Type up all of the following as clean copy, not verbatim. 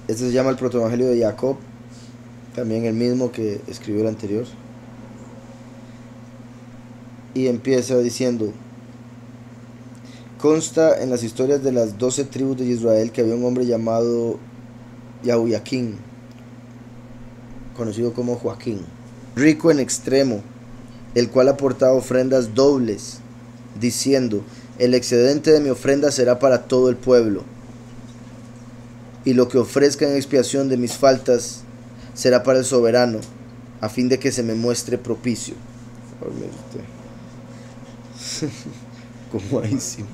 Este se llama el Protoevangelio de Jacob, también el mismo que escribió el anterior. Y empieza diciendo: consta en las historias de las 12 tribus de Israel que había un hombre llamado Yahuyaquín, conocido como Joaquín, rico en extremo, el cual aportaba ofrendas dobles, diciendo: el excedente de mi ofrenda será para todo el pueblo, y lo que ofrezca en expiación de mis faltas será para el soberano, a fin de que se me muestre propicio. Comodísimo.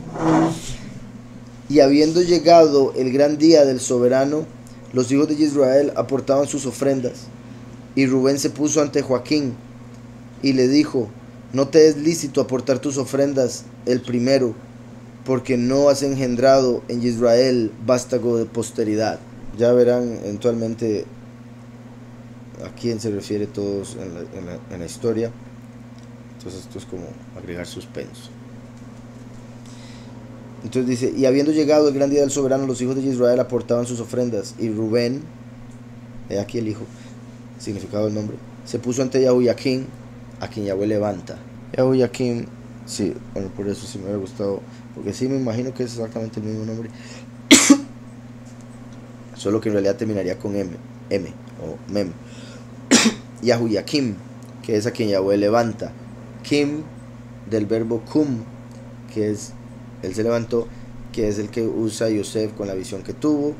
Y habiendo llegado el gran día del soberano, los hijos de Israel aportaban sus ofrendas. Y Rubén se puso ante Joaquín y le dijo: no te es lícito aportar tus ofrendas el primero, porque no has engendrado en Israel vástago de posteridad. Ya verán eventualmente a quién se refiere todos en la historia. Entonces esto es como agregar suspenso. Entonces dice: y habiendo llegado el gran día del soberano, los hijos de Israel aportaban sus ofrendas. Y Rubén, aquí el hijo, significado del nombre, se puso ante Yahuyaquín, a quien Yahweh levanta. Yahuyaquín, sí, bueno, por eso sí me hubiera gustado, porque sí me imagino que es exactamente el mismo nombre, solo que en realidad terminaría con M o Mem. Yahuyaquim, que es a quien Yahweh levanta. Kim, del verbo kum, que es él se levantó, que es el que usa Yosef con la visión que tuvo,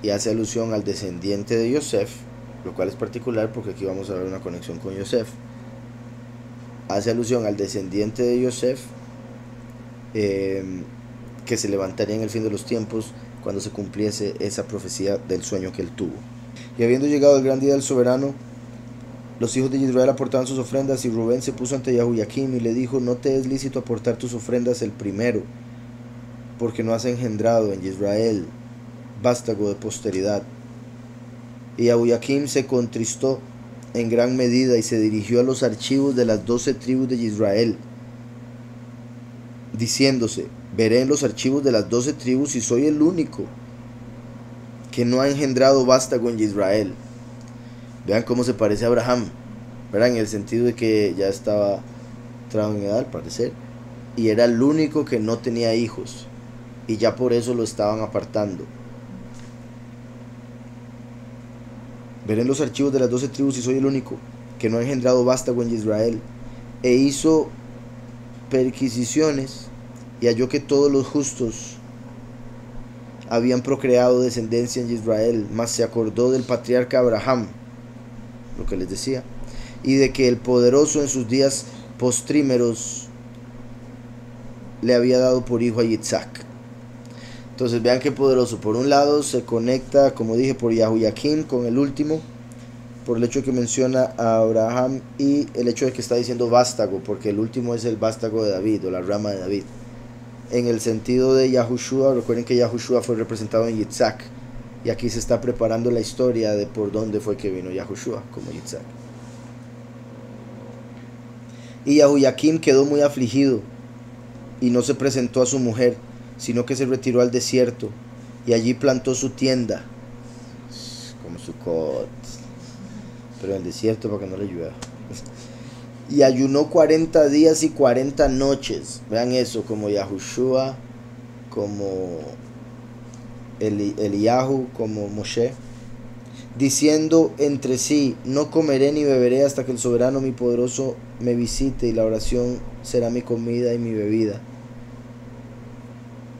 y hace alusión al descendiente de Yosef, lo cual es particular porque aquí vamos a ver una conexión con Yosef. Hace alusión al descendiente de Yosef, que se levantaría en el fin de los tiempos cuando se cumpliese esa profecía del sueño que él tuvo. Y habiendo llegado el gran día del soberano, los hijos de Israel aportaban sus ofrendas, y Rubén se puso ante Yahuyaquim y le dijo: no te es lícito aportar tus ofrendas el primero, porque no has engendrado en Israel vástago de posteridad. Y Yahuyaquim se contristó en gran medida y se dirigió a los archivos de las 12 tribus de Israel, diciéndose: veré en los archivos de las 12 tribus si soy el único que no ha engendrado vástago en Israel. Vean cómo se parece a Abraham, ¿verdad? En el sentido de que ya estaba entrado en edad, al parecer, y era el único que no tenía hijos, y ya por eso lo estaban apartando. Veré en los archivos de las 12 tribus si soy el único que no ha engendrado vástago en Israel. E hizo perquisiciones y halló que todos los justos habían procreado descendencia en Israel, mas se acordó del patriarca Abraham, lo que les decía, y de que el poderoso en sus días postrímeros le había dado por hijo a Yitzhak. Entonces vean qué poderoso. Por un lado se conecta, como dije, por Yahuyaquim con el último, por el hecho de que menciona a Abraham, y el hecho de que está diciendo vástago, porque el último es el vástago de David, o la rama de David. En el sentido de Yahushua, recuerden que Yahushua fue representado en Yitzhak, y aquí se está preparando la historia de por dónde fue que vino Yahushua como Yitzhak. Y Yahuyaquim quedó muy afligido y no se presentó a su mujer, sino que se retiró al desierto y allí plantó su tienda, como Sukkot, pero en el desierto para que no le llueva. Y ayunó 40 días y 40 noches. Vean eso, como Yahushua, como Eliyahu, como Moshe, diciendo entre sí: no comeré ni beberé hasta que el soberano mi poderoso me visite, y la oración será mi comida y mi bebida.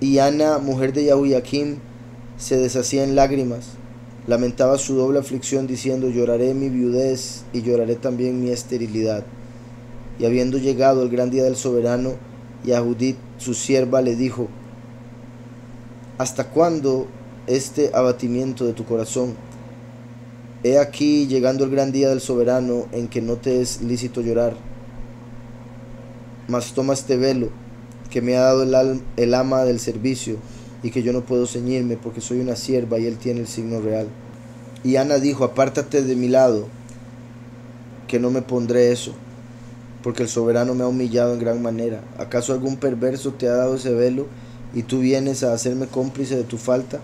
Y Ana, mujer de Yahuyaquim, se deshacía en lágrimas, lamentaba su doble aflicción, diciendo: lloraré mi viudez y lloraré también mi esterilidad. Y habiendo llegado el gran día del soberano, Yahudit, su sierva, le dijo: ¿hasta cuándo este abatimiento de tu corazón? He aquí llegando el gran día del soberano, en que no te es lícito llorar. Mas toma este velo que me ha dado el ama del servicio, y que yo no puedo ceñirme, porque soy una sierva y él tiene el signo real. Y Ana dijo: apártate de mi lado, que no me pondré eso, porque el soberano me ha humillado en gran manera. ¿Acaso algún perverso te ha dado ese velo, y tú vienes a hacerme cómplice de tu falta?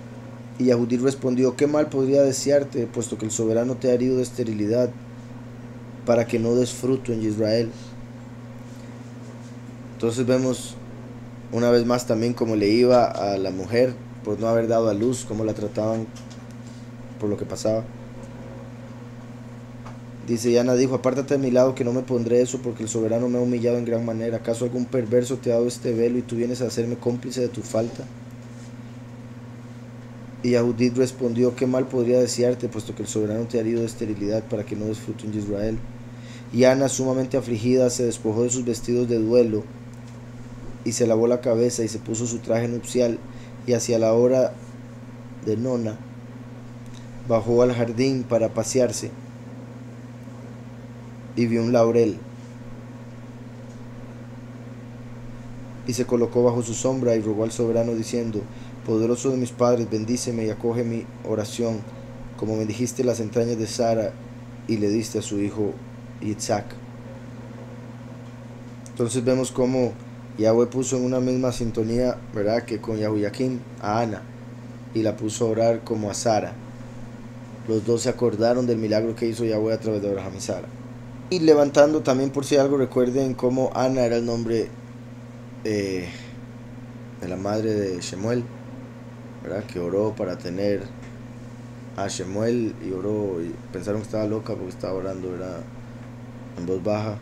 Y Yahudí respondió: ¿qué mal podría desearte, puesto que el soberano te ha herido de esterilidad, para que no des fruto en Israel? Entonces vemos una vez más también cómo le iba a la mujer por no haber dado a luz, cómo la trataban por lo que pasaba. Dice, y Ana dijo: apártate de mi lado, que no me pondré eso, porque el soberano me ha humillado en gran manera. ¿Acaso algún perverso te ha dado este velo y tú vienes a hacerme cómplice de tu falta? Y Yahudit respondió: ¿qué mal podría desearte, puesto que el soberano te ha herido de esterilidad, para que no des fruto en Israel? Y Ana, sumamente afligida, se despojó de sus vestidos de duelo, y se lavó la cabeza, y se puso su traje nupcial, y hacia la hora de nona bajó al jardín para pasearse, y vio un laurel, y se colocó bajo su sombra, y rogó al soberano diciendo: poderoso de mis padres, bendíceme y acoge mi oración, como bendijiste las entrañas de Sara y le diste a su hijo Isaac. Entonces vemos cómo Yahweh puso en una misma sintonía, ¿verdad?, que con Yahuyaquín a Ana, y la puso a orar como a Sara. Los dos se acordaron del milagro que hizo Yahweh a través de Abraham y Sara. Y levantando también, por si algo, recuerden cómo Ana era el nombre de la madre de Shemuel, ¿verdad?, que oró para tener a Shemuel, y oró, y pensaron que estaba loca porque estaba orando, ¿verdad?, en voz baja.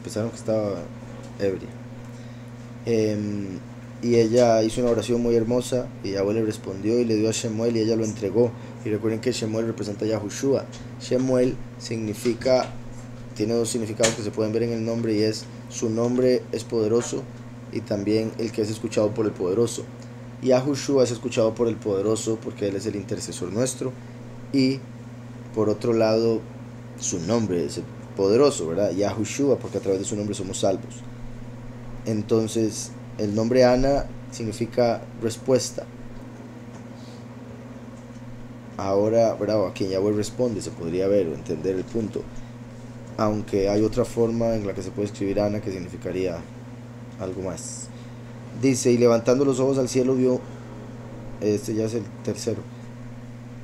Pensaron que estaba ebria. Y ella hizo una oración muy hermosa, y Yahweh le respondió y le dio a Shemuel, y ella lo entregó. Y recuerden que Shemuel representa a Yahushua. Shemuel tiene dos significados que se pueden ver en el nombre, y es: su nombre es poderoso, y también el que es escuchado por el poderoso. Yahushua es escuchado por el poderoso porque él es el intercesor nuestro, y por otro lado su nombre es el poderoso, ¿verdad? Yahushua, porque a través de su nombre somos salvos. Entonces el nombre Ana significa respuesta. Ahora, ¿verdad?, a quien Yahweh responde, se podría ver o entender el punto, aunque hay otra forma en la que se puede escribir Ana que significaría algo más. Dice, y levantando los ojos al cielo vio, este ya es el tercero,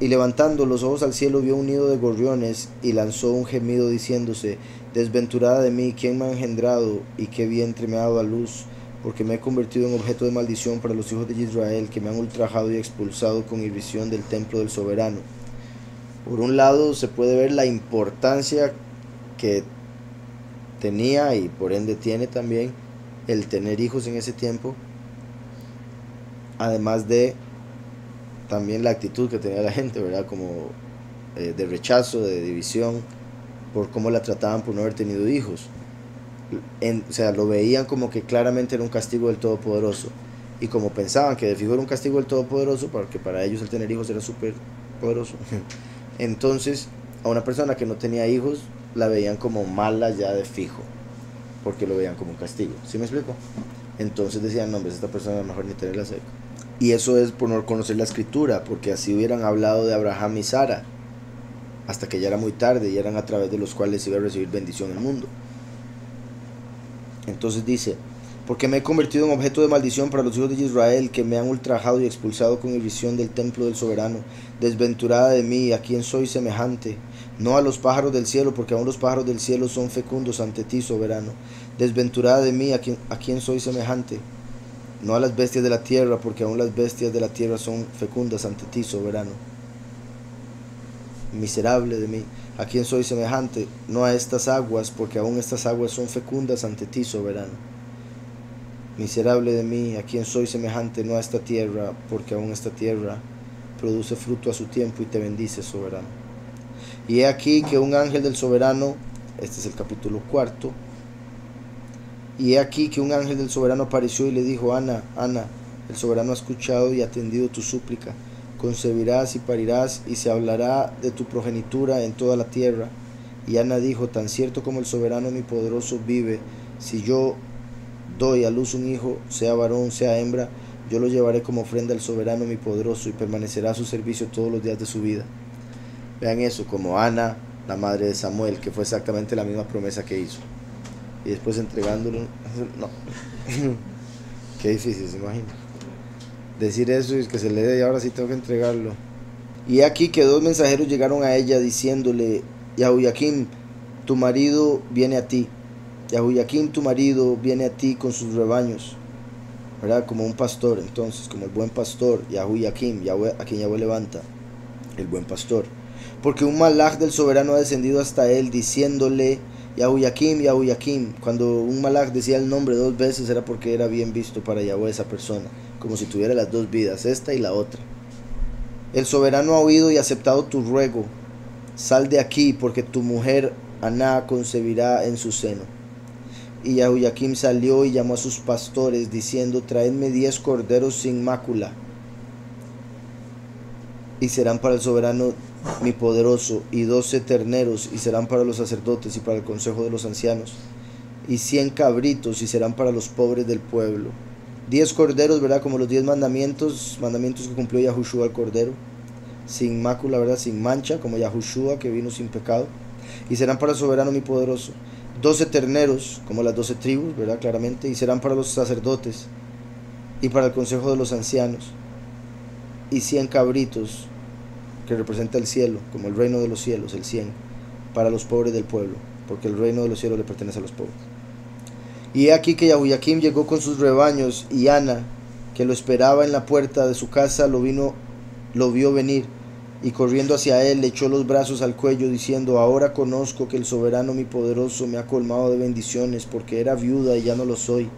y levantando los ojos al cielo vio un nido de gorriones, y lanzó un gemido diciéndose: desventurada de mí, ¿quién me ha engendrado, y qué vientre me ha dado a luz? Porque me he convertido en objeto de maldición para los hijos de Israel, que me han ultrajado y expulsado con irrisión del templo del soberano. Por un lado se puede ver la importancia que tenía, y por ende tiene también, el tener hijos en ese tiempo, además de también la actitud que tenía la gente, ¿verdad?, como de rechazo, de división, por cómo la trataban por no haber tenido hijos. O sea, lo veían como que claramente era un castigo del Todopoderoso, y como pensaban que de fijo era un castigo del Todopoderoso, porque para ellos el tener hijos era súper poderoso, entonces a una persona que no tenía hijos la veían como mala ya de fijo, porque lo veían como un castigo. ¿Sí me explico? Entonces decían: no, hombre, esta persona a lo mejor ni tenerla cerca. Y eso es por no conocer la escritura, porque así hubieran hablado de Abraham y Sara hasta que ya era muy tarde, y eran a través de los cuales iba a recibir bendición el mundo. Entonces dice: porque me he convertido en objeto de maldición para los hijos de Israel, que me han ultrajado y expulsado con irrisión del templo del soberano. Desventurada de mí, ¿a quién soy semejante? No a los pájaros del cielo, porque aún los pájaros del cielo son fecundos ante ti, soberano. Desventurada de mí, ¿a quién soy semejante? No a las bestias de la tierra, porque aún las bestias de la tierra son fecundas ante ti, soberano. Miserable de mí, ¿a quién soy semejante? No a estas aguas, porque aún estas aguas son fecundas ante ti, soberano. Miserable de mí, ¿a quién soy semejante? No a esta tierra, porque aún esta tierra produce fruto a su tiempo y te bendice, soberano. Y he aquí que un ángel del soberano, este es el capítulo 4, y he aquí que un ángel del soberano apareció y le dijo: Ana, Ana, el soberano ha escuchado y atendido tu súplica. Concebirás y parirás, y se hablará de tu progenitura en toda la tierra. Y Ana dijo: tan cierto como el soberano mi poderoso vive, si yo doy a luz un hijo, sea varón, sea hembra, yo lo llevaré como ofrenda al soberano mi poderoso, y permanecerá a su servicio todos los días de su vida. Vean eso, como Ana, la madre de Samuel, que fue exactamente la misma promesa que hizo, y después entregándolo. No. Qué difícil, se imagina. decir eso y que se le dé, y ahora sí tengo que entregarlo. Y aquí que dos mensajeros llegaron a ella diciéndole, Yahuyakim, tu marido viene a ti. Yahuyakim, tu marido viene a ti con sus rebaños, ¿verdad? Como un pastor, entonces, como el buen pastor, Yahuyakim, a quien Yahweh levanta, el buen pastor. Porque un malaj del soberano ha descendido hasta él diciéndole, Yahuyakim, Yahuyakim. Cuando un malaj decía el nombre dos veces era porque era bien visto para Yahweh esa persona, como si tuviera las dos vidas, esta y la otra. El soberano ha oído y aceptado tu ruego. Sal de aquí, porque tu mujer Aná concebirá en su seno. Y Yahuyakim salió y llamó a sus pastores, diciendo, traedme 10 corderos sin mácula, y serán para el soberano mi poderoso, y 12 terneros, y serán para los sacerdotes y para el consejo de los ancianos, y 100 cabritos, y serán para los pobres del pueblo. 10 corderos, ¿verdad? Como los 10 mandamientos que cumplió Yahushua el cordero, sin mácula, ¿verdad? Sin mancha, como Yahushua que vino sin pecado, y serán para el soberano mi poderoso. 12 terneros, como las 12 tribus, ¿verdad? Claramente, y serán para los sacerdotes y para el consejo de los ancianos, y 100 cabritos, que representa el cielo, como el reino de los cielos, el 100, para los pobres del pueblo, porque el reino de los cielos le pertenece a los pobres. Y he aquí que Yahuyakim llegó con sus rebaños, y Ana, que lo esperaba en la puerta de su casa, lo vio venir, y corriendo hacia él le echó los brazos al cuello, diciendo, ahora conozco que el soberano mi poderoso me ha colmado de bendiciones, porque era viuda y ya no lo soy.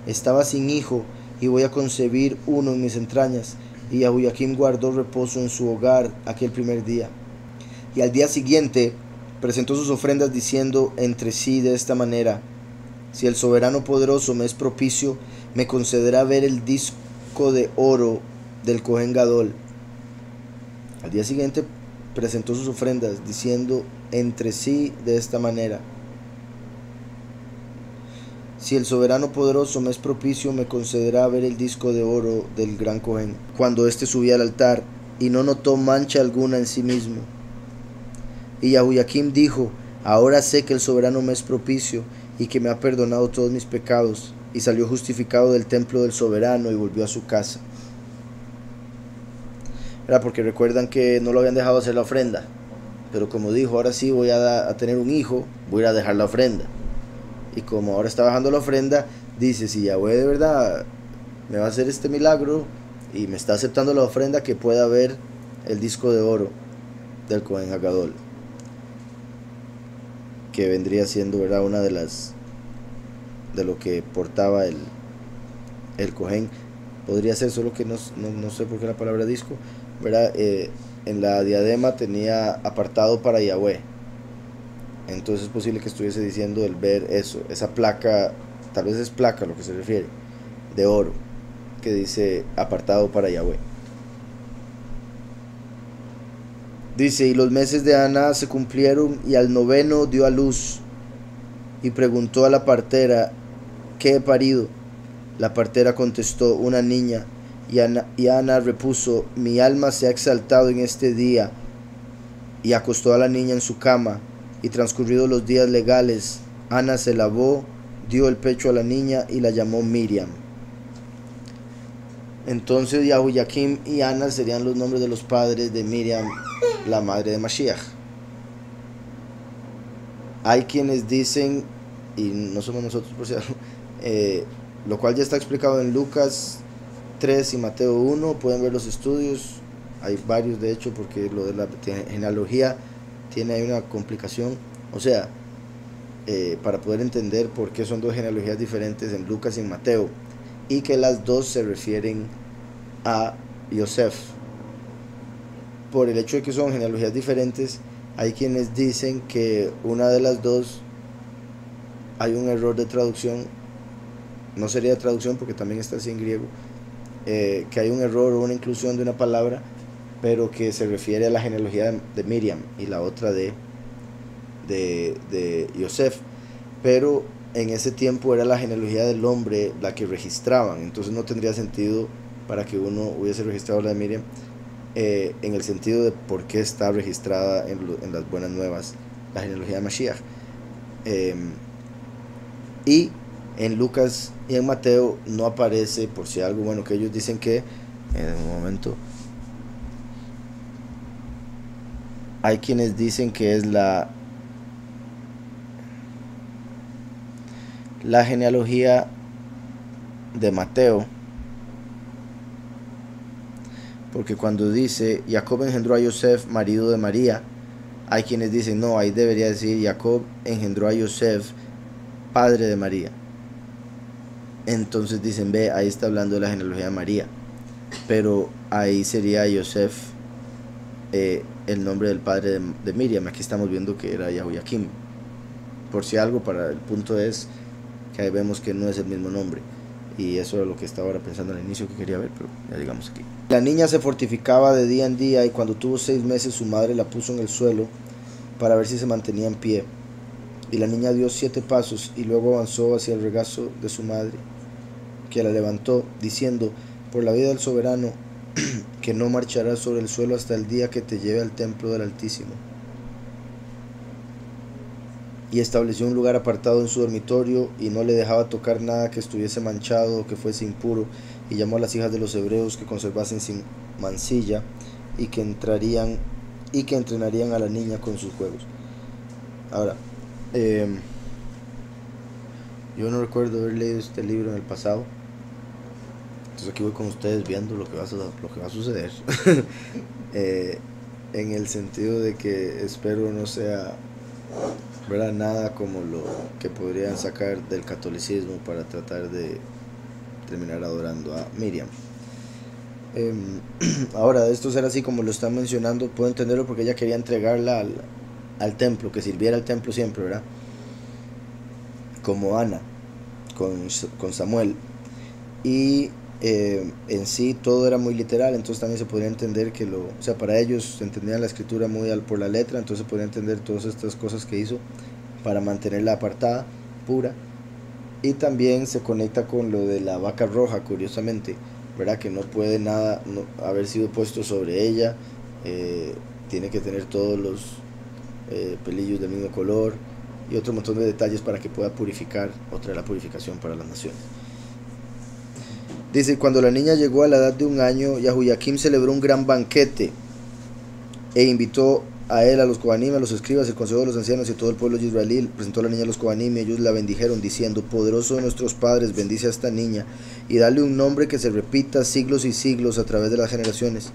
Estaba sin hijo, y voy a concebir uno en mis entrañas. Y Yahuyakim guardó reposo en su hogar aquel primer día. Y al día siguiente presentó sus ofrendas, diciendo entre sí de esta manera, si el soberano poderoso me es propicio, me concederá ver el disco de oro del Cohen Gadol. Al día siguiente presentó sus ofrendas, diciendo entre sí de esta manera, si el soberano poderoso me es propicio, me concederá ver el disco de oro del gran Cohen, cuando éste subía al altar, y no notó mancha alguna en sí mismo. Y Yahuyakim dijo, ahora sé que el soberano me es propicio, y que me ha perdonado todos mis pecados, y salió justificado del templo del soberano, y volvió a su casa. Era porque recuerdan que no lo habían dejado hacer la ofrenda, pero como dijo, ahora sí voy a tener un hijo, voy a ir a dejar la ofrenda. Y como ahora está bajando la ofrenda, dice, si Yahweh de verdad me va a hacer este milagro y me está aceptando la ofrenda, que pueda ver el disco de oro del Cohen Hagadol, que vendría siendo, ¿verdad?, una de lo que portaba el Cohen. Podría ser, solo que no sé por qué la palabra disco, ¿verdad? En la diadema tenía apartado para Yahweh. Entonces es posible que estuviese diciendo el ver eso, esa placa, tal vez es placa a lo que se refiere, de oro, que dice apartado para Yahweh. Dice, y los meses de Ana se cumplieron, y al 9º dio a luz, y preguntó a la partera, ¿qué he parido? La partera contestó, una niña. Y Ana repuso, mi alma se ha exaltado en este día. Y acostó a la niña en su cama. Y transcurridos los días legales, Ana se lavó, dio el pecho a la niña y la llamó Miriam. Entonces Yahuyakim y Ana serían los nombres de los padres de Miriam, la madre de Mashiach. Hay quienes dicen, y no somos nosotros por cierto, lo cual ya está explicado en Lucas 3 y Mateo 1, pueden ver los estudios, hay varios de hecho, porque lo de la genealogía tiene ahí una complicación, o sea, para poder entender por qué son dos genealogías diferentes en Lucas y en Mateo, y que las dos se refieren a Yosef. Por el hecho de que son genealogías diferentes, hay quienes dicen que una de las dos hay un error de traducción, no sería de traducción porque también está así en griego, que hay un error o una inclusión de una palabra, pero que se refiere a la genealogía de Miriam y la otra de Yosef, pero en ese tiempo era la genealogía del hombre la que registraban, entonces no tendría sentido para que uno hubiese registrado la de Miriam, en el sentido de por qué está registrada en las buenas nuevas la genealogía de Mashiach. Y en Lucas y en Mateo no aparece, por si algo, bueno, que ellos dicen que en un momento. Hay quienes dicen que es la genealogía de Mateo, porque cuando dice Jacob engendró a Yosef, marido de María, hay quienes dicen no, ahí debería decir Jacob engendró a Yosef, padre de María. Entonces dicen, ve, ahí está hablando de la genealogía de María, pero ahí sería Yosef el nombre del padre de Miriam. Aquí estamos viendo que era Yahoyakim. Por si algo, para el punto es que ahí vemos que no es el mismo nombre. Y eso era lo que estaba ahora pensando al inicio que quería ver, pero ya llegamos aquí. La niña se fortificaba de día en día y cuando tuvo 6 meses su madre la puso en el suelo para ver si se mantenía en pie. Y la niña dio 7 pasos y luego avanzó hacia el regazo de su madre, que la levantó, diciendo, por la vida del soberano, que no marcharás sobre el suelo hasta el día que te lleve al templo del Altísimo. Y estableció un lugar apartado en su dormitorio y no le dejaba tocar nada que estuviese manchado o que fuese impuro, y llamó a las hijas de los hebreos que conservasen sin mancilla y que entrenarían a la niña con sus juegos. Ahora, yo no recuerdo haber leído este libro en el pasado, entonces aquí voy con ustedes viendo lo que va a suceder. En el sentido de que espero no sea, ¿verdad?, nada como lo que podrían sacar del catolicismo para tratar de terminar adorando a Miriam. Ahora, esto será así como lo están mencionando, puedo entenderlo porque ella quería entregarla al templo, que sirviera al templo siempre, ¿verdad? Como Ana con Samuel. Y en sí todo era muy literal, entonces también se podría entender que o sea, para ellos entendían la escritura muy por la letra, entonces se podría entender todas estas cosas que hizo para mantenerla apartada, pura. Y también se conecta con lo de la vaca roja, curiosamente, ¿verdad? Que no puede nada haber sido puesto sobre ella, tiene que tener todos los pelillos del mismo color y otro montón de detalles para que pueda purificar, o traer la purificación para las naciones. Dice, cuando la niña llegó a la edad de 1 año, Yahoyakim celebró un gran banquete e invitó a él, a los Kohanim, a los escribas, el consejo de los ancianos y todo el pueblo de Israel. Presentó a la niña a los Kohanim y ellos la bendijeron diciendo, poderoso de nuestros padres, bendice a esta niña y dale un nombre que se repita siglos y siglos a través de las generaciones.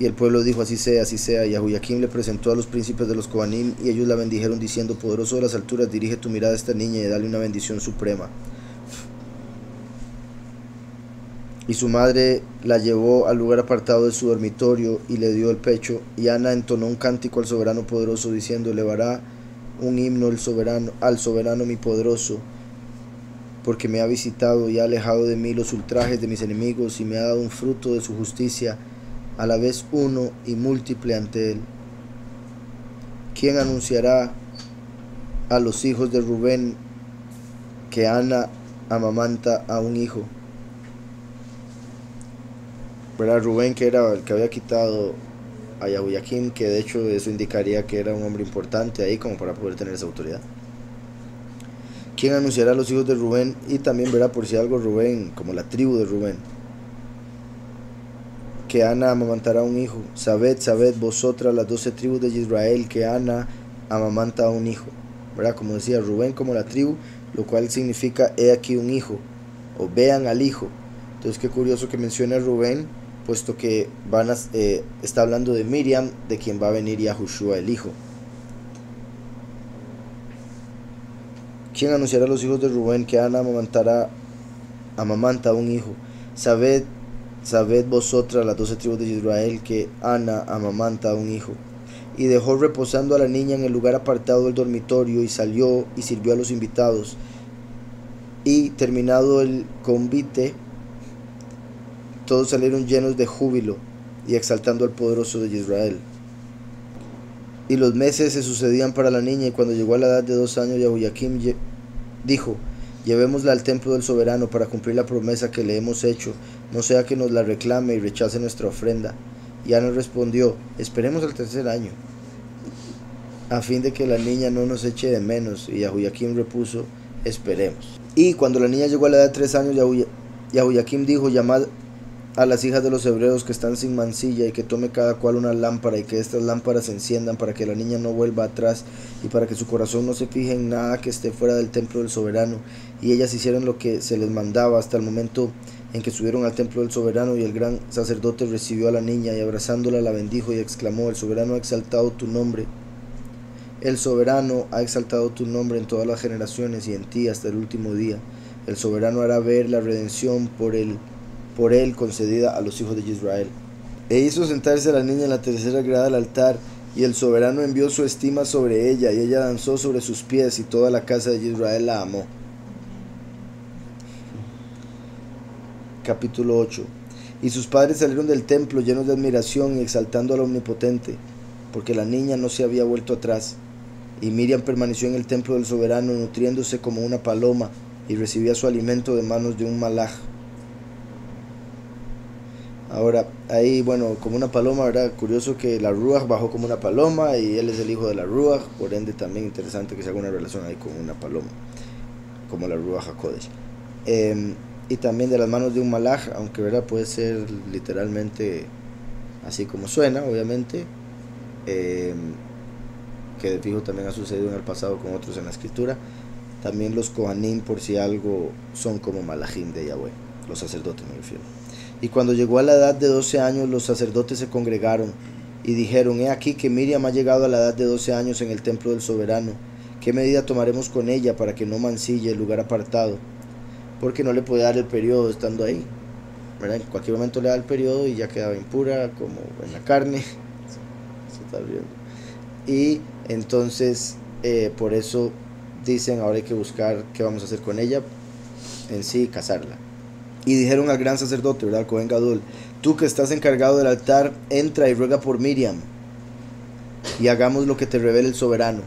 Y el pueblo dijo, así sea, así sea. Y Yahoyakim le presentó a los príncipes de los Kohanim y ellos la bendijeron diciendo, poderoso de las alturas, dirige tu mirada a esta niña y dale una bendición suprema. Y su madre la llevó al lugar apartado de su dormitorio y le dio el pecho, y Ana entonó un cántico al soberano poderoso diciendo, elevará un himno al soberano mi poderoso, porque me ha visitado y ha alejado de mí los ultrajes de mis enemigos y me ha dado un fruto de su justicia, a la vez uno y múltiple ante él. ¿Quién anunciará a los hijos de Rubén que Ana amamanta a un hijo? ¿Verdad? Rubén, que era el que había quitado a Yahoyakim, que de hecho eso indicaría que era un hombre importante ahí como para poder tener esa autoridad. ¿Quién anunciará a los hijos de Rubén? Y también verá, por si algo, Rubén, como la tribu de Rubén, que Ana amamantará un hijo. Sabed vosotras las 12 tribus de Israel, que Ana amamanta a un hijo. ¿Verdad? Como decía, Rubén como la tribu, lo cual significa he aquí un hijo, o vean al hijo. Entonces qué curioso que mencione a Rubén, puesto que está hablando de Miriam, de quien va a venir Yahushua el hijo. ¿Quién anunciará a los hijos de Rubén que Ana amamanta a un hijo? Sabed vosotras las 12 tribus de Israel, que Ana amamanta a un hijo. Y dejó reposando a la niña en el lugar apartado del dormitorio y salió y sirvió a los invitados. Y terminado el convite, todos salieron llenos de júbilo y exaltando al poderoso de Israel. Y los meses se sucedían para la niña, y cuando llegó a la edad de 2 años, Yahoyakim dijo, llevémosla al templo del soberano para cumplir la promesa que le hemos hecho, no sea que nos la reclame y rechace nuestra ofrenda. Y Ana respondió, esperemos al 3er año, a fin de que la niña no nos eche de menos. Y Yahoyakim repuso, esperemos. Y cuando la niña llegó a la edad de 3 años, Yahoyakim dijo, llamad a las hijas de los hebreos que están sin mancilla, y que tome cada cual una lámpara, y que estas lámparas se enciendan para que la niña no vuelva atrás, y para que su corazón no se fije en nada que esté fuera del templo del soberano. Y ellas hicieron lo que se les mandaba hasta el momento en que subieron al templo del soberano, y el gran sacerdote recibió a la niña, y abrazándola la bendijo, y exclamó: el soberano ha exaltado tu nombre. El soberano ha exaltado tu nombre en todas las generaciones, y en ti hasta el último día. El soberano hará ver la redención por él concedida a los hijos de Israel. E hizo sentarse a la niña en la tercera grada del altar, y el soberano envió su estima sobre ella, y ella danzó sobre sus pies, y toda la casa de Israel la amó. Capítulo 8. Y sus padres salieron del templo llenos de admiración y exaltando al Omnipotente, porque la niña no se había vuelto atrás. Y Miriam permaneció en el templo del soberano, nutriéndose como una paloma, y recibía su alimento de manos de un malaj. Ahora, ahí, bueno, como una paloma, ¿verdad? Curioso que la Ruach bajó como una paloma, y él es el hijo de la Ruach, por ende también interesante que se haga una relación ahí con una paloma, como la Ruach HaKodesh. Y también de las manos de un malaj, aunque ¿verdad? Puede ser literalmente así como suena, obviamente, que de fijo también ha sucedido en el pasado con otros en la escritura. También los Kohanim, por si algo, son como malajim de Yahweh, los sacerdotes me refiero. Y cuando llegó a la edad de 12 años, los sacerdotes se congregaron y dijeron: he aquí que Miriam ha llegado a la edad de 12 años en el templo del soberano. ¿Qué medida tomaremos con ella para que no mancille el lugar apartado? Porque no le puede dar el periodo estando ahí, ¿verdad? En cualquier momento le da el periodo y ya quedaba impura, como en la carne. Se está viendo. Y entonces, por eso dicen: ahora hay que buscar qué vamos a hacer con ella, en sí, casarla. Y dijeron al gran sacerdote, ¿verdad? Al Cohen Gadol: tú que estás encargado del altar, entra y ruega por Miriam, y hagamos lo que te revele el soberano.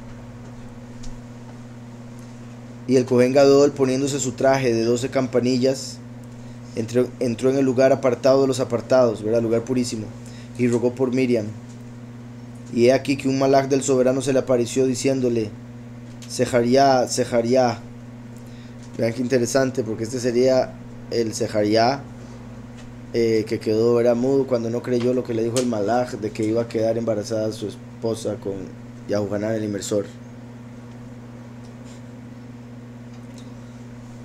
Y el Cohen Gadol, poniéndose su traje de 12 campanillas, entró en el lugar apartado de los apartados, ¿verdad? El lugar purísimo, y rogó por Miriam. Y he aquí que un malaj del soberano se le apareció diciéndole: Sejaría, Sejaría. Vean qué interesante, porque este sería el Sejaría que quedó, era mudo cuando no creyó lo que le dijo el malaj de que iba a quedar embarazada su esposa con Yahuhanán el inmersor.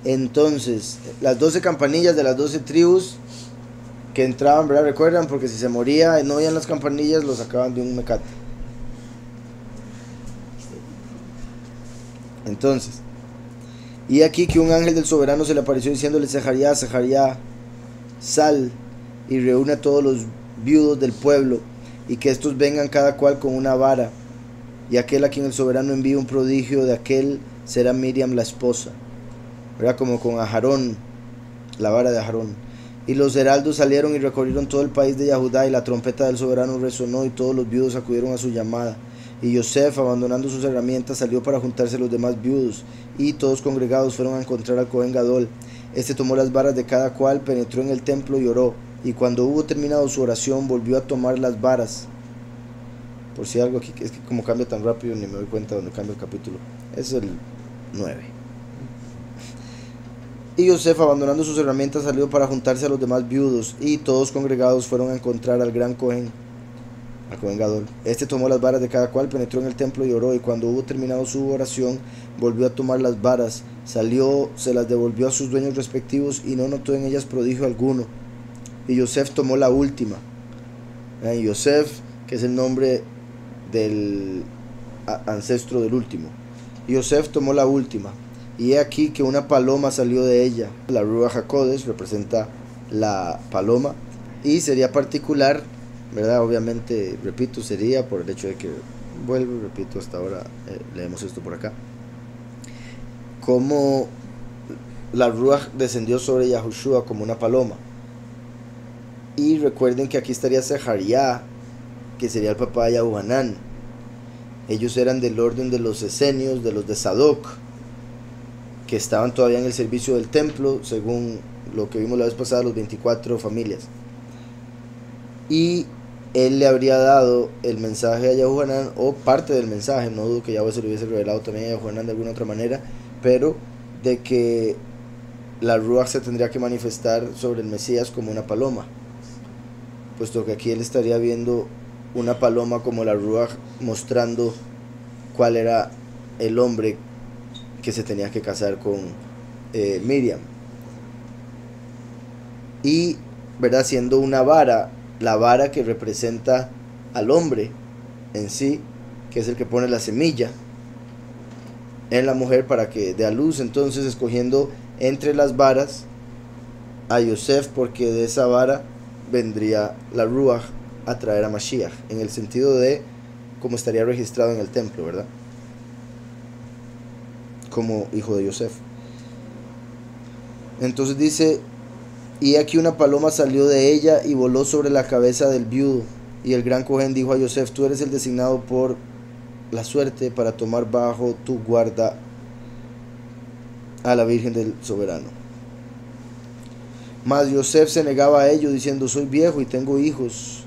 Entonces, las 12 campanillas de las 12 tribus que entraban, ¿verdad? Recuerdan, porque si se moría y no oían las campanillas, lo sacaban de un mecate. Entonces, y aquí que un ángel del soberano se le apareció diciéndole: Sejaría, Sejaría, sal y reúne a todos los viudos del pueblo, y que estos vengan cada cual con una vara, y aquel a quien el soberano envíe un prodigio de aquel será Miriam la esposa, ¿verdad? Como con Aharón, la vara de Aharón. Y los heraldos salieron y recorrieron todo el país de Yahudá, y la trompeta del soberano resonó, y todos los viudos acudieron a su llamada. Y Yosef, abandonando sus herramientas, salió para juntarse a los demás viudos, y todos congregados fueron a encontrar al Cohen Gadol. Este tomó las varas de cada cual, penetró en el templo y oró, y cuando hubo terminado su oración, volvió a tomar las varas. Por si algo aquí, es que como cambia tan rápido, ni me doy cuenta donde cambia el capítulo. Es el 9. Y Yosef, abandonando sus herramientas, salió para juntarse a los demás viudos, y todos congregados fueron a encontrar al gran Cohen, al Cohen Gadol. Este tomó las varas de cada cual, penetró en el templo y oró, y cuando hubo terminado su oración, volvió a tomar las varas, salió, se las devolvió a sus dueños respectivos, y no notó en ellas prodigio alguno. Y Yosef tomó la última. Y Yosef, que es el nombre del ancestro del último. Y Yosef tomó la última, y he aquí que una paloma salió de ella. La Ruach HaKodesh representa la paloma, y sería particular, ¿verdad? Obviamente, repito, sería por el hecho de que, vuelvo, repito, hasta ahora leemos esto por acá, como la Ruach descendió sobre Yahushua como una paloma. Y recuerden que aquí estaría Sejaría, que sería el papá de Yahuhanán. Ellos eran del orden de los esenios, de los de Sadoc, que estaban todavía en el servicio del templo, según lo que vimos la vez pasada, los 24 familias. Y él le habría dado el mensaje a Yahuhanán, o parte del mensaje, no dudo que Yahweh se lo hubiese revelado también a Yahuhanán de alguna otra manera, pero de que la Ruach se tendría que manifestar sobre el Mesías como una paloma. puesto que aquí él estaría viendo una paloma como la Ruach, mostrando cuál era el hombre que se tenía que casar con Miriam. Y, ¿verdad?, siendo una vara, la vara que representa al hombre en sí, que es el que pone la semilla en la mujer para que dé a luz. Entonces, escogiendo entre las varas a Yosef, porque de esa vara vendría la Ruach a traer a Mashiach, en el sentido de cómo estaría registrado en el templo, ¿verdad?, como hijo de Yosef. Entonces dice: y aquí una paloma salió de ella y voló sobre la cabeza del viudo. Y el gran Cohen dijo a Yosef: tú eres el designado por la suerte para tomar bajo tu guarda a la Virgen del Soberano. Mas Yosef se negaba a ello, diciendo: soy viejo y tengo hijos,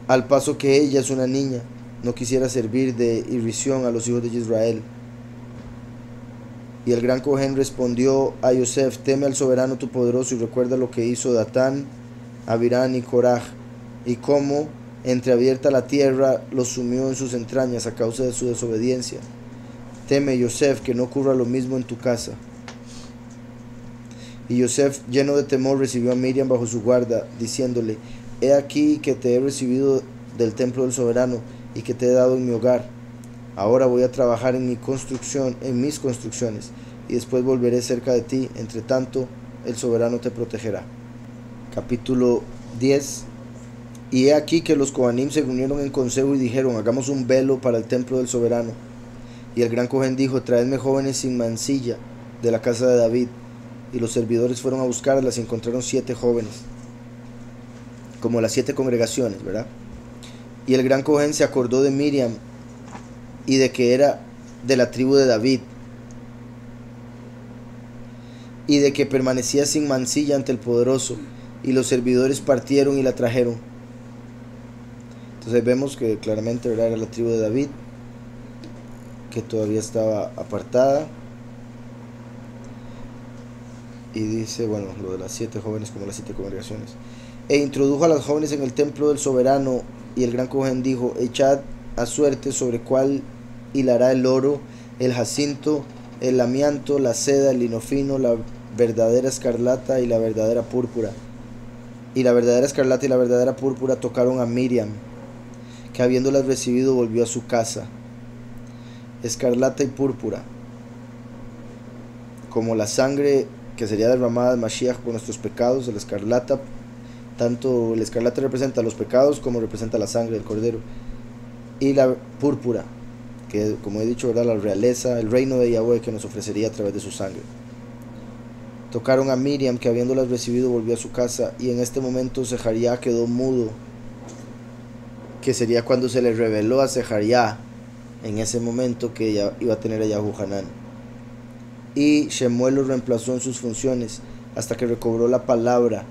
al paso que ella es una niña. No quisiera servir de irrisión a los hijos de Israel. Y el gran Cohen respondió a Yosef: teme al Soberano tu poderoso y recuerda lo que hizo Datán, Abirán y Coraj, y cómo entreabierta la tierra los sumió en sus entrañas a causa de su desobediencia. Teme, Yosef, que no ocurra lo mismo en tu casa. Y Yosef, lleno de temor, recibió a Miriam bajo su guarda, diciéndole: he aquí que te he recibido del templo del Soberano y que te he dado en mi hogar. Ahora voy a trabajar en mis construcciones, y después volveré cerca de ti. Entre tanto, el Soberano te protegerá. Capítulo 10. Y he aquí que los Kohanim se reunieron en consejo y dijeron: hagamos un velo para el templo del Soberano. Y el gran Cohen dijo: traedme jóvenes sin mancilla de la casa de David. Y los servidores fueron a buscarlas y encontraron 7 jóvenes, como las 7 congregaciones, ¿verdad? Y el gran Cohen se acordó de Miriam y de que era de la tribu de David, y de que permanecía sin mancilla ante el poderoso. Y los servidores partieron y la trajeron. Entonces vemos que claramente, ¿verdad?, era la tribu de David, que todavía estaba apartada. Y dice, bueno, lo de las 7 jóvenes como las 7 congregaciones. E introdujo a las jóvenes en el templo del Soberano. Y el gran Cohen dijo: echad a suerte sobre cuál hilará el oro, el jacinto, el amianto, la seda, el lino fino, la verdadera escarlata y la verdadera púrpura. Y la verdadera escarlata y la verdadera púrpura tocaron a Miriam, que habiéndolas recibido volvió a su casa. Escarlata y púrpura, como la sangre que sería derramada de Mashiach por nuestros pecados. La escarlata, tanto la escarlata representa los pecados como representa la sangre del Cordero. Y la púrpura, que como he dicho, ¿verdad?, la realeza, el reino de Yahweh que nos ofrecería a través de su sangre. Tocaron a Miriam, que habiéndolas recibido volvió a su casa. Y en este momento Sejaría quedó mudo, que sería cuando se le reveló a Sejaría en ese momento que ella iba a tener a Yahu Hanán. Y Shemuel lo reemplazó en sus funciones hasta que recobró la palabra.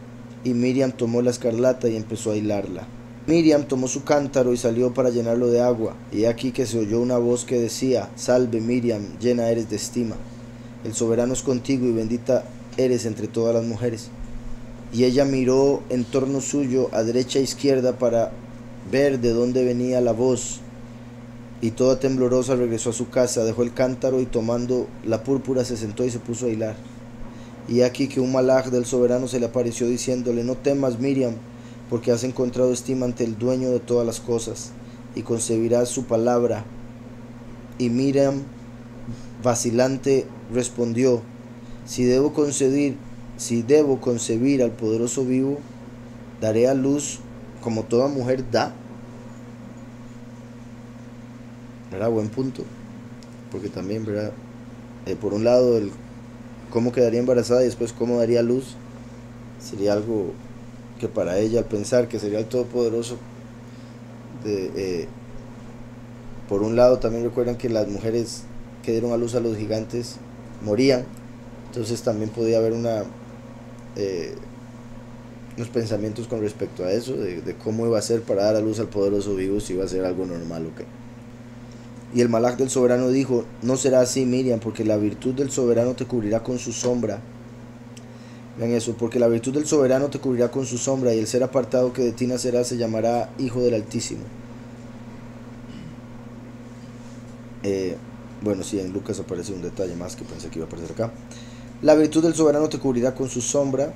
Y Miriam tomó la escarlata y empezó a hilarla. Miriam tomó su cántaro y salió para llenarlo de agua. Y aquí que se oyó una voz que decía: salve Miriam, llena eres de estima. El Soberano es contigo y bendita eres entre todas las mujeres. Y ella miró en torno suyo a derecha e izquierda para ver de dónde venía la voz. Y toda temblorosa regresó a su casa, dejó el cántaro y tomando la púrpura se sentó y se puso a hilar. Y aquí que un malaj del Soberano se le apareció diciéndole: no temas, Miriam, porque has encontrado estima ante el dueño de todas las cosas, y concebirás su palabra. Y Miriam, vacilante, respondió: si debo concebir al poderoso vivo, daré a luz como toda mujer da. ¿Verdad? Buen punto, porque también, ¿verdad?, por un lado el cómo quedaría embarazada y después cómo daría luz sería algo que para ella, al pensar que sería el Todopoderoso, por un lado también recuerdan que las mujeres que dieron a luz a los gigantes morían. Entonces también podía haber unos pensamientos con respecto a eso, de cómo iba a ser para dar a luz al poderoso vivo, si iba a ser algo normal o qué. Y el malaj del Soberano dijo: no será así, Miriam, porque la virtud del Soberano te cubrirá con su sombra. Vean eso, porque la virtud del soberano te cubrirá con su sombra, y el ser apartado que de ti nacerá se llamará Hijo del Altísimo. Bueno, sí, en Lucas aparece un detalle más que pensé que iba a aparecer acá. La virtud del soberano te cubrirá con su sombra,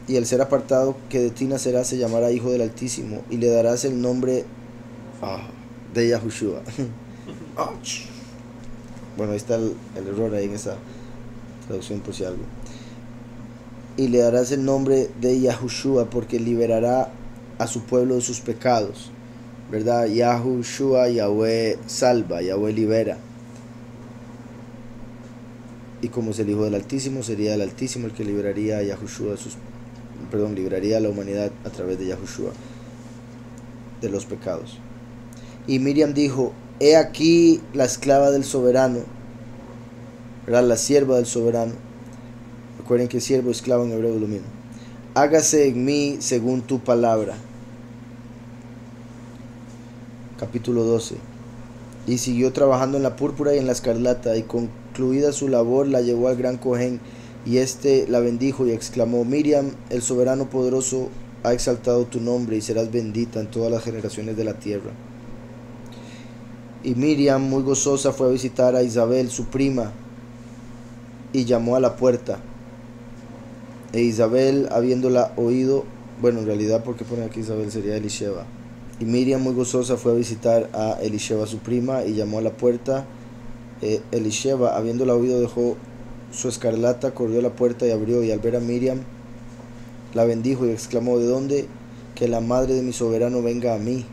y el ser apartado que de ti nacerá se llamará Hijo del Altísimo, y le darás el nombre de Yahushua. Bueno, ahí está el error ahí en esa traducción por si algo. Y le darás el nombre de Yahushua, porque liberará a su pueblo de sus pecados, ¿verdad? Yahushua, Yahweh salva, Yahweh libera. Y como es el Hijo del Altísimo, sería el Altísimo el que liberaría a Yahushua, liberaría a la humanidad a través de Yahushua de los pecados. Y Miriam dijo: he aquí la esclava del soberano, ¿verdad? La sierva del soberano. Recuerden que siervo y esclavo en hebreo es lo mismo. Hágase en mí según tu palabra. Capítulo 12. Y siguió trabajando en la púrpura y en la escarlata, y concluida su labor la llevó al gran Cohen, y éste la bendijo y exclamó: Miriam, el soberano poderoso ha exaltado tu nombre, y serás bendita en todas las generaciones de la tierra. Y Miriam, muy gozosa, fue a visitar a Isabel, su prima, y llamó a la puerta. E Isabel, habiéndola oído, bueno, en realidad, porque pone aquí Isabel, sería Elisheba. Y Miriam, muy gozosa, fue a visitar a Elisheba, su prima, y llamó a la puerta. Elisheba, habiéndola oído, dejó su escarlata, corrió a la puerta y abrió, y al ver a Miriam, la bendijo y exclamó: ¿de dónde que la madre de mi soberano venga a mí?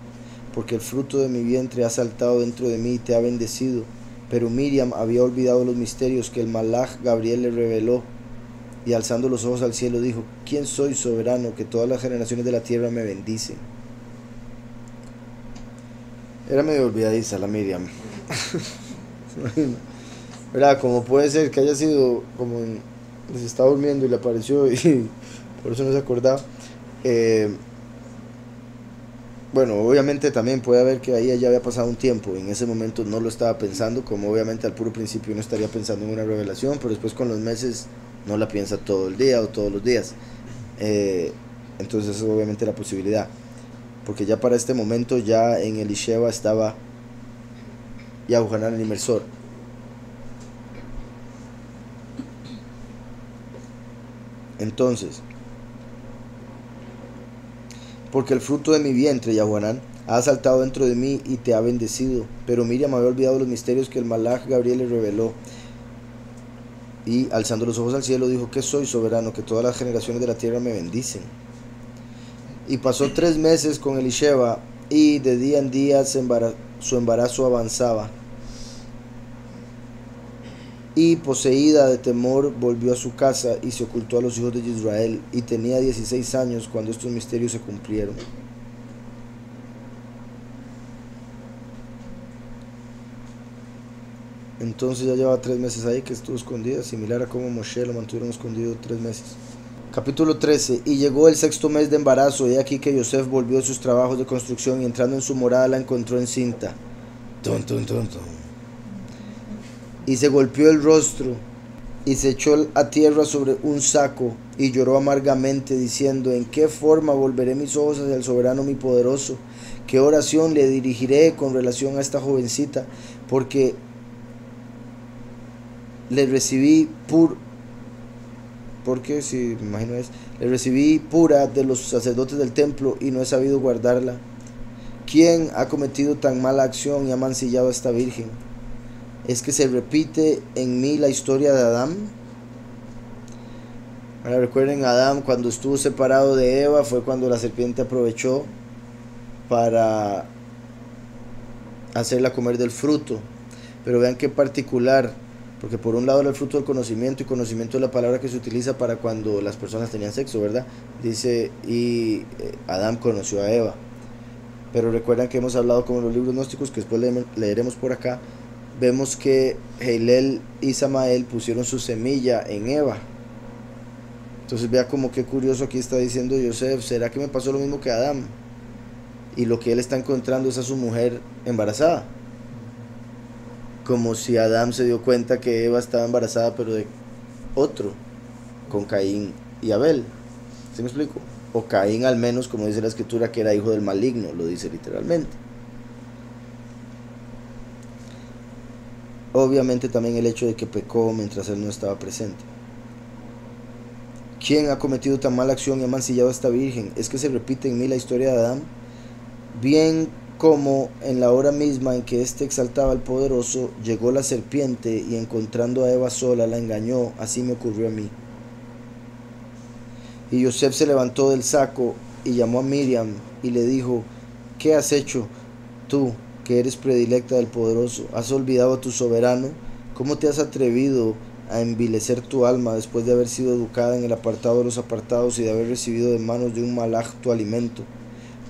Porque el fruto de mi vientre ha saltado dentro de mí y te ha bendecido. Pero Miriam había olvidado los misterios que el malaj Gabriel le reveló, y alzando los ojos al cielo dijo: ¿quién soy, soberano, que todas las generaciones de la tierra me bendicen? Era medio olvidadiza la Miriam. ¿Verdad? Como puede ser que haya sido como se estaba durmiendo y le apareció y por eso no se acordaba. Bueno, obviamente también puede haber que ahí ya había pasado un tiempo y en ese momento no lo estaba pensando, como obviamente al puro principio no estaría pensando en una revelación, pero después con los meses no la piensa todo el día o todos los días. Entonces eso es obviamente la posibilidad, porque ya para este momento ya en Elisheba estaba Yahuhanan el inmersor. Entonces, porque el fruto de mi vientre, Yahuanán, ha saltado dentro de mí y te ha bendecido. Pero Miriam había olvidado los misterios que el malaj Gabriel le reveló. Y alzando los ojos al cielo dijo: ¿qué soy, soberano, que todas las generaciones de la tierra me bendicen? Y pasó 3 meses con Elisheba, y de día en día su embarazo avanzaba. Y poseída de temor volvió a su casa y se ocultó a los hijos de Israel, y tenía 16 años cuando estos misterios se cumplieron. Entonces ya llevaba 3 meses ahí que estuvo escondida, similar a como Moshe lo mantuvieron escondido 3 meses. Capítulo 13. Y llegó el 6º mes de embarazo, y aquí que Yosef volvió de sus trabajos de construcción, y entrando en su morada la encontró encinta. Tum, tum, tum, tum. Y se golpeó el rostro, y se echó a tierra sobre un saco, y lloró amargamente, diciendo: ¿en qué forma volveré mis ojos hacia el soberano mi poderoso? ¿Qué oración le dirigiré con relación a esta jovencita? Porque le recibí le recibí pura de los sacerdotes del templo, y no he sabido guardarla. ¿Quién ha cometido tan mala acción y ha mancillado a esta virgen? ¿Es que se repite en mí la historia de Adán? Ahora recuerden, Adán, cuando estuvo separado de Eva, fue cuando la serpiente aprovechó para hacerla comer del fruto. Pero vean qué particular, porque por un lado era el fruto del conocimiento, y conocimiento es la palabra que se utiliza para cuando las personas tenían sexo, ¿verdad? Dice: y Adán conoció a Eva. Pero recuerdan que hemos hablado con los libros gnósticos, que después leeremos por acá. Vemos que Heilel y Samael pusieron su semilla en Eva. Entonces vea como qué curioso aquí está diciendo Yosef: ¿será que me pasó lo mismo que a Adán? Y lo que él está encontrando es a su mujer embarazada. Como si Adán se dio cuenta que Eva estaba embarazada, pero de otro, con Caín. y Abel. ¿Sí me explico? O Caín, al menos, como dice la escritura, que era hijo del maligno, lo dice literalmente. Obviamente también el hecho de que pecó mientras él no estaba presente. ¿Quién ha cometido tan mala acción y ha mancillado a esta virgen? ¿Es que se repite en mí la historia de Adán? Bien como en la hora misma en que éste exaltaba al poderoso, llegó la serpiente y encontrando a Eva sola la engañó, así me ocurrió a mí. Y Yosef se levantó del saco y llamó a Miriam y le dijo, ¿qué has hecho tú, que eres predilecta del poderoso? ¿Has olvidado a tu soberano? ¿Cómo te has atrevido a envilecer tu alma después de haber sido educada en el apartado de los apartados y de haber recibido de manos de un malaj tu alimento?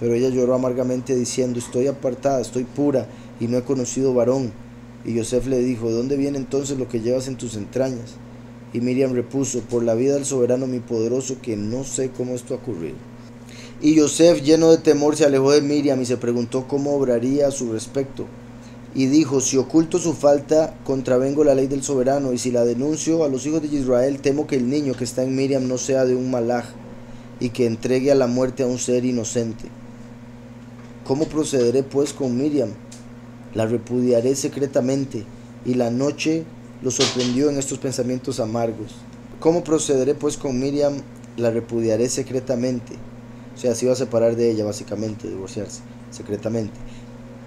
Pero ella lloró amargamente diciendo, estoy apartada, estoy pura y no he conocido varón. Y Yosef le dijo, ¿de dónde viene entonces lo que llevas en tus entrañas? Y Miriam repuso, por la vida del soberano mi poderoso, que no sé cómo esto ha ocurrido. Y Yosef, lleno de temor, se alejó de Miriam y se preguntó cómo obraría a su respecto. Y dijo, si oculto su falta, contravengo la ley del soberano, y si la denuncio a los hijos de Israel, temo que el niño que está en Miriam no sea de un malaj, y que entregue a la muerte a un ser inocente. ¿Cómo procederé pues con Miriam? La repudiaré secretamente, y la noche lo sorprendió en estos pensamientos amargos. ¿Cómo procederé pues con Miriam? La repudiaré secretamente. O sea, se iba a separar de ella, básicamente, divorciarse secretamente.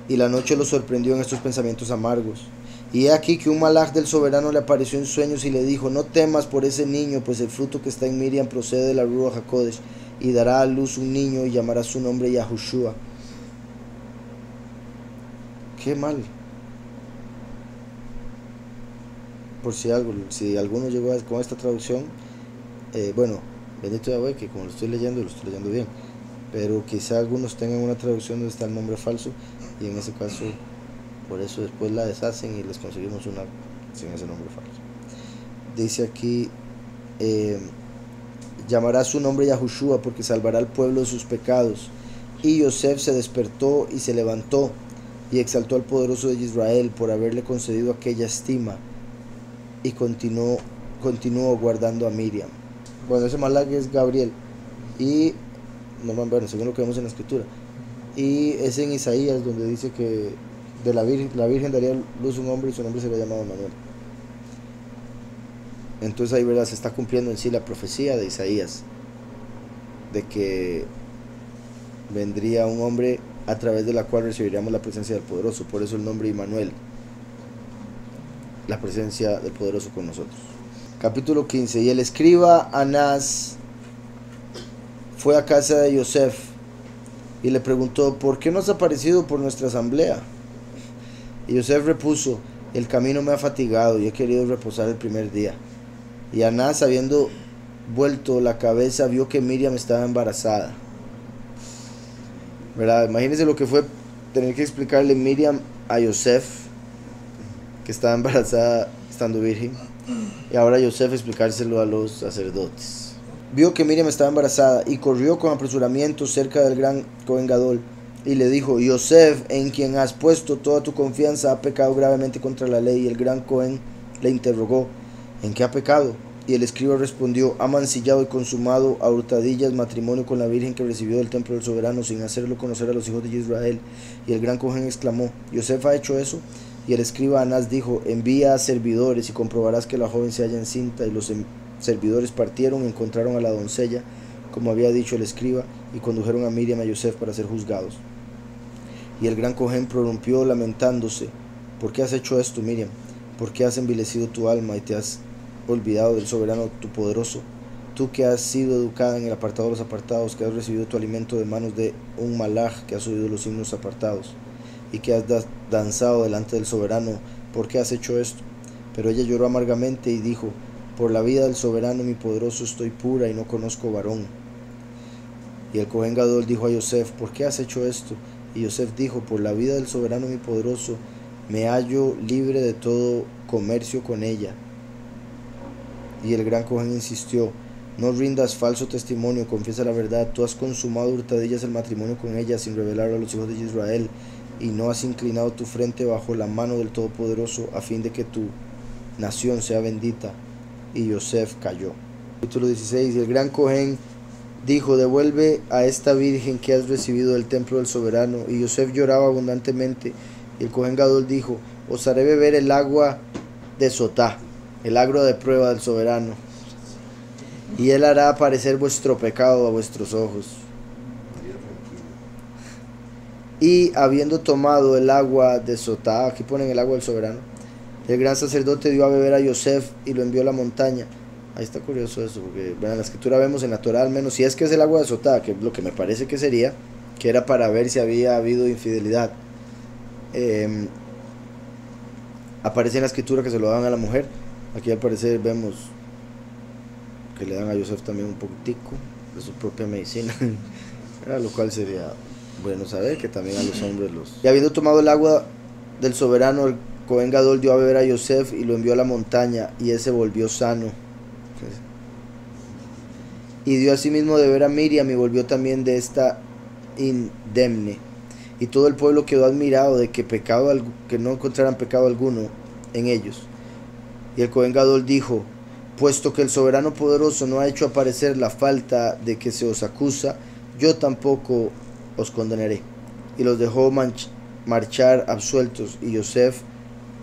Y la noche lo sorprendió en estos pensamientos amargos. Y he aquí que un malaj del soberano le apareció en sueños y le dijo, no temas por ese niño, pues el fruto que está en Miriam procede de la Ruach HaKodesh, y dará a luz un niño y llamará su nombre Yahushua. Qué mal. Por si alguno llegó con esta traducción, bueno, bendito Yahweh, que como lo estoy leyendo bien, pero quizá algunos tengan una traducción donde está el nombre falso, y en ese caso, por eso después la deshacen y les conseguimos una sin ese nombre falso. Dice aquí, llamará su nombre Yahushua, porque salvará al pueblo de sus pecados. Y Yosef se despertó y se levantó, y exaltó al poderoso de Israel por haberle concedido aquella estima, y continuó guardando a Miriam. Bueno, ese malaj es Gabriel, y no, bueno, según lo que vemos en la escritura, y es en Isaías donde dice que de la Virgen daría luz un hombre y su nombre sería llamado Manuel. Entonces ahí, verdad, se está cumpliendo en sí la profecía de Isaías de que vendría un hombre a través de la cual recibiríamos la presencia del poderoso. Por eso el nombre Immanuel, la presencia del poderoso con nosotros. Capítulo 15. Y el escriba Anás fue a casa de Yosef y le preguntó, ¿por qué no has aparecido por nuestra asamblea? Y Yosef repuso, el camino me ha fatigado y he querido reposar el primer día. Y Anás, habiendo vuelto la cabeza, vio que Miriam estaba embarazada. ¿Verdad? Imagínense lo que fue tener que explicarle Miriam a Yosef que estaba embarazada estando virgen, y ahora Yosef explicárselo a los sacerdotes. Vio que Miriam estaba embarazada y corrió con apresuramiento cerca del gran Cohen Gadol y le dijo, Yosef, en quien has puesto toda tu confianza, ha pecado gravemente contra la ley. Y el gran Cohen le interrogó, ¿en qué ha pecado? Y el escriba respondió, ha mancillado y consumado a hurtadillas matrimonio con la virgen que recibió del templo del soberano sin hacerlo conocer a los hijos de Israel. Y el gran Cohen exclamó, ¿Yosef ha hecho eso? Y el escriba Anás dijo, envía a servidores y comprobarás que la joven se halla encinta. Y los servidores partieron y encontraron a la doncella, como había dicho el escriba, y condujeron a Miriam y a Yosef para ser juzgados. Y el gran Cohen prorrumpió lamentándose, ¿por qué has hecho esto, Miriam? ¿Por qué has envilecido tu alma y te has olvidado del soberano tu poderoso? Tú que has sido educada en el apartado de los apartados, que has recibido tu alimento de manos de un malaj, que has oído los himnos apartados, y que has danzado delante del soberano, ¿por qué has hecho esto? Pero ella lloró amargamente y dijo, por la vida del soberano mi poderoso estoy pura y no conozco varón. Y el Cohen Gadol dijo a Yosef, ¿por qué has hecho esto? Y Yosef dijo, por la vida del soberano mi poderoso, me hallo libre de todo comercio con ella. Y el gran Cohen insistió, no rindas falso testimonio, confiesa la verdad, tú has consumado hurtadillas el matrimonio con ella sin revelarlo a los hijos de Israel, y no has inclinado tu frente bajo la mano del Todopoderoso, a fin de que tu nación sea bendita. Y Yosef cayó. Capítulo 16. Y el gran Cohen dijo: devuelve a esta virgen que has recibido del templo del soberano. Y Yosef lloraba abundantemente. Y el Cohen Gadol dijo: os haré beber el agua de Sotá, el agua de prueba del soberano, y él hará aparecer vuestro pecado a vuestros ojos. Y habiendo tomado el agua de Sotá, aquí ponen el agua del soberano, el gran sacerdote dio a beber a Yosef y lo envió a la montaña. Ahí está curioso eso, porque bueno, en la escritura vemos, en la Torah al menos, si es que es el agua de Sotá, que es lo que me parece que sería, que era para ver si había habido infidelidad. Aparece en la escritura que se lo dan a la mujer. Aquí al parecer vemos que le dan a Yosef también un poquitico de su propia medicina, lo cual sería bueno saber que también a los hombres los... Y habiendo tomado el agua del soberano, el Cohen Gadol dio a beber a Yosef y lo envió a la montaña, y él se volvió sano. Y dio asimismo de beber a Miriam, y volvió también de esta indemne. Y todo el pueblo quedó admirado de que no encontraran pecado alguno en ellos. Y el Cohen Gadol dijo: puesto que el soberano poderoso no ha hecho aparecer la falta de que se os acusa, yo tampoco os condenaré. Y los dejó marchar absueltos. Y Yosef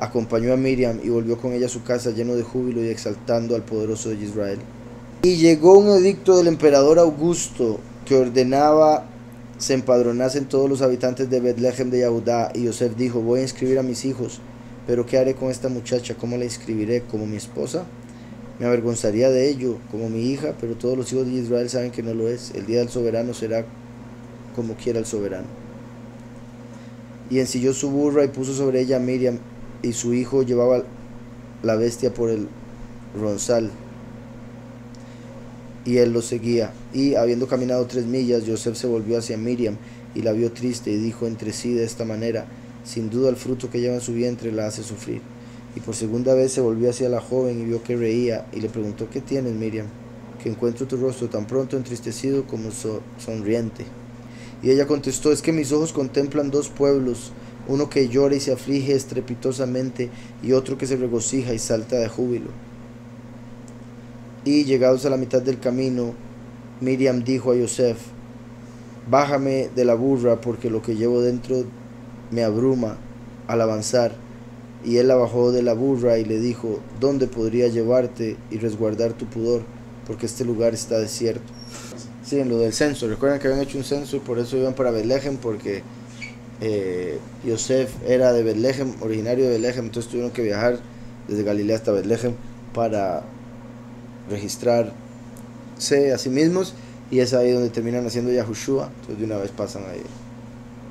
acompañó a Miriam y volvió con ella a su casa lleno de júbilo y exaltando al poderoso de Israel. Y llegó un edicto del emperador Augusto que ordenaba se empadronasen todos los habitantes de Betlehem de Yehudá. Y Yosef dijo: voy a inscribir a mis hijos, pero ¿qué haré con esta muchacha? ¿Cómo la inscribiré? ¿Como mi esposa? Me avergonzaría de ello, como mi hija, pero todos los hijos de Israel saben que no lo es. El día del soberano será como quiera el soberano. Y ensilló su burra y puso sobre ella a Miriam, y su hijo llevaba la bestia por el ronzal, y él lo seguía. Y habiendo caminado 3 millas, Yosef se volvió hacia Miriam y la vio triste, y dijo entre sí de esta manera: sin duda el fruto que lleva en su vientre la hace sufrir. Y por segunda vez se volvió hacia la joven y vio que reía, y le preguntó: ¿qué tienes, Miriam? Que encuentro tu rostro tan pronto entristecido como sonriente. Y ella contestó: es que mis ojos contemplan 2 pueblos, uno que llora y se aflige estrepitosamente, y otro que se regocija y salta de júbilo. Y llegados a la mitad del camino, Miriam dijo a Yosef: bájame de la burra, porque lo que llevo dentro me abruma al avanzar. Y él la bajó de la burra y le dijo: ¿dónde podría llevarte y resguardar tu pudor? Porque este lugar está desierto. Sí, en lo del censo, recuerden que habían hecho un censo y por eso iban para Betlehem, porque Yosef era de Betlehem, originario de Betlehem, entonces tuvieron que viajar desde Galilea hasta Betlehem para registrarse a sí mismos, y es ahí donde terminan haciendo Yahushua. Entonces de una vez pasan ahí